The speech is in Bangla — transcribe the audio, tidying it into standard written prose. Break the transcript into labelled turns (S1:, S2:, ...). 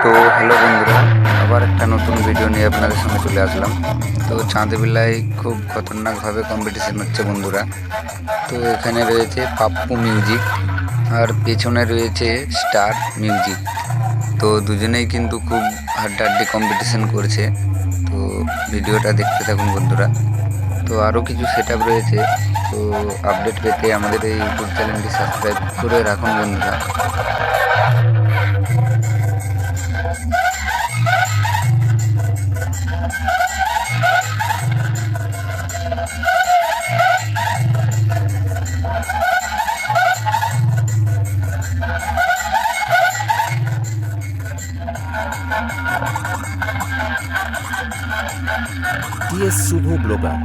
S1: তো হ্যালো বন্ধুরা, আবার একটা নতুন ভিডিও নিয়ে আপনাদের সামনে চলে আসলাম। তো চাঁদবিলায় খুব খতরনাকভাবে কম্পিটিশন হচ্ছে বন্ধুরা। তো এখানে রয়েছে পাপ্পু মিউজিক আর পেছনে রয়েছে স্টার মিউজিক। তো দুজনেই কিন্তু খুব হাড্ডাহাড্ডি কম্পিটিশন করছে। তো ভিডিওটা দেখতে থাকুন বন্ধুরা। তো আরও কিছু সেট আপ রয়েছে। তো আপডেট পেতে আমাদের এই ইউটিউব চ্যানেলটি সাবস্ক্রাইব করে রাখুন বন্ধুরা।
S2: টিএস শুভ ব্লগার।